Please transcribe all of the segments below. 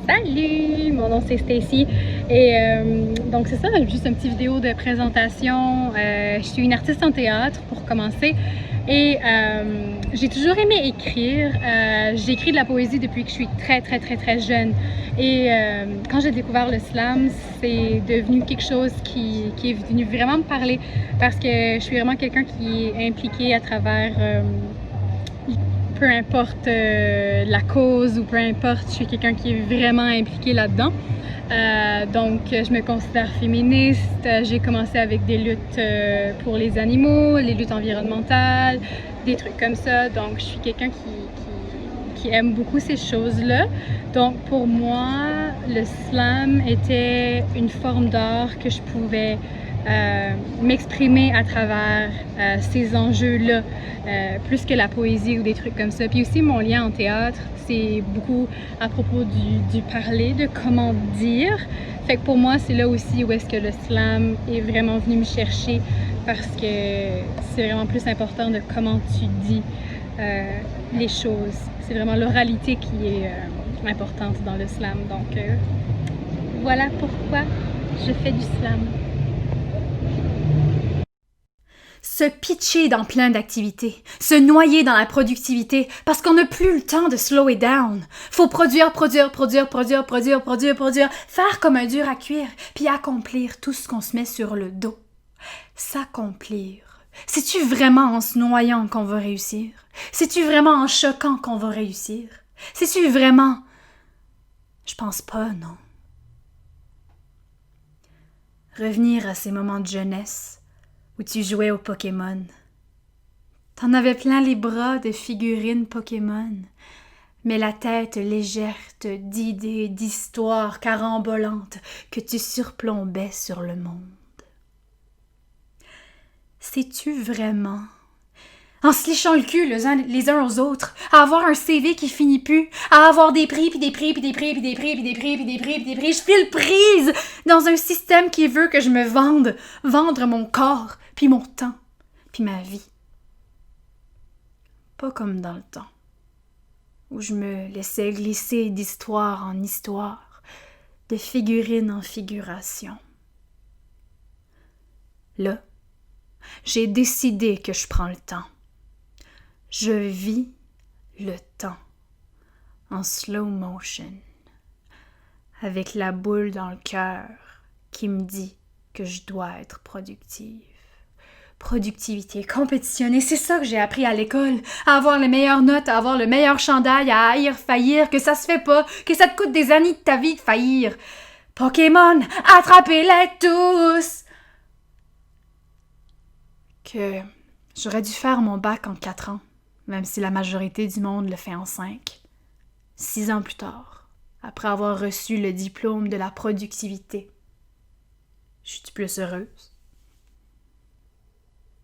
Salut! Mon nom c'est Stacy et donc c'est ça, juste une petite vidéo de présentation. Je suis une artiste en théâtre pour commencer et j'ai toujours aimé écrire. J'écris de la poésie depuis que je suis très jeune et quand j'ai découvert le slam, c'est devenu quelque chose qui est venu vraiment me parler parce que je suis vraiment quelqu'un qui est impliqué à travers peu importe la cause ou peu importe, je suis quelqu'un qui est vraiment impliqué là-dedans. Donc, je me considère féministe. J'ai commencé avec des luttes pour les animaux, les luttes environnementales, des trucs comme ça. Donc, je suis quelqu'un qui aime beaucoup ces choses-là. Donc, pour moi, le slam était une forme d'art que je pouvais m'exprimer à travers ces enjeux-là, plus que la poésie ou des trucs comme ça. Puis aussi, mon lien en théâtre, c'est beaucoup à propos du parler, de comment dire. Fait que pour moi, c'est là aussi où est-ce que le slam est vraiment venu me chercher parce que c'est vraiment plus important de comment tu dis les choses. C'est vraiment l'oralité qui est importante dans le slam. Donc, voilà pourquoi je fais du slam. Se pitcher dans plein d'activités, se noyer dans la productivité, parce qu'on n'a plus le temps de slow it down. Faut produire, faire comme un dur à cuire, puis accomplir tout ce qu'on se met sur le dos. S'accomplir. C'est-tu vraiment en se noyant qu'on va réussir? C'est-tu vraiment en choquant qu'on va réussir? C'est-tu vraiment... Je pense pas, non. Revenir à ces moments de jeunesse où tu jouais au Pokémon. T'en avais plein les bras de figurines Pokémon, mais la tête légère d'idées, d'histoires carambolantes que tu surplombais sur le monde. Sais-tu vraiment, en se lichant le cul les uns aux autres, à avoir un CV qui finit plus, à avoir des prix, je file prise dans un système qui veut que je me vendre mon corps, puis mon temps, puis ma vie. Pas comme dans le temps, où je me laissais glisser d'histoire en histoire, de figurine en figuration. Là, j'ai décidé que je prends le temps. Je vis le temps en slow motion, avec la boule dans le cœur qui me dit que je dois être productive. Productivité, compétitionner, c'est ça que j'ai appris à l'école. À avoir les meilleures notes, à avoir le meilleur chandail, à haïr faillir, que ça se fait pas, que ça te coûte des années de ta vie de faillir. Pokémon, attrapez-les tous! Que j'aurais dû faire mon bac en 4 ans, même si la majorité du monde le fait en 5. 6 ans plus tard, après avoir reçu le diplôme de la productivité. Je suis plus heureuse?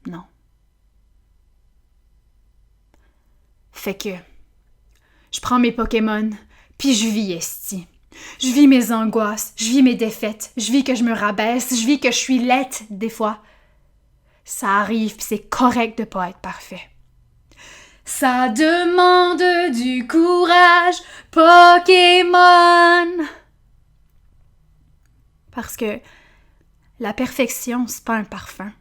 Non. Fait que, je prends mes Pokémon, puis je vis esti. Je vis mes angoisses, je vis mes défaites, je vis que je me rabaisse, je vis que je suis laide des fois. Ça arrive, puis c'est correct de pas être parfait. Ça demande du courage, Pokémon! Parce que la perfection, c'est pas un parfum.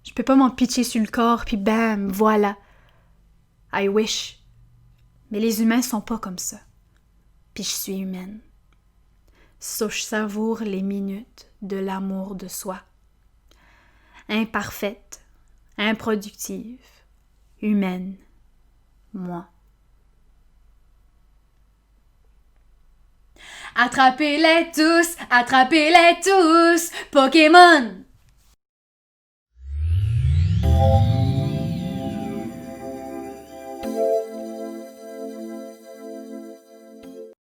Je peux pas m'en pitcher sur le corps, puis bam, voilà. I wish. Mais les humains sont pas comme ça. Puis je suis humaine. So je savoure les minutes de l'amour de soi. Imparfaite, improductive, humaine, moi. Attrapez-les tous, Pokémon!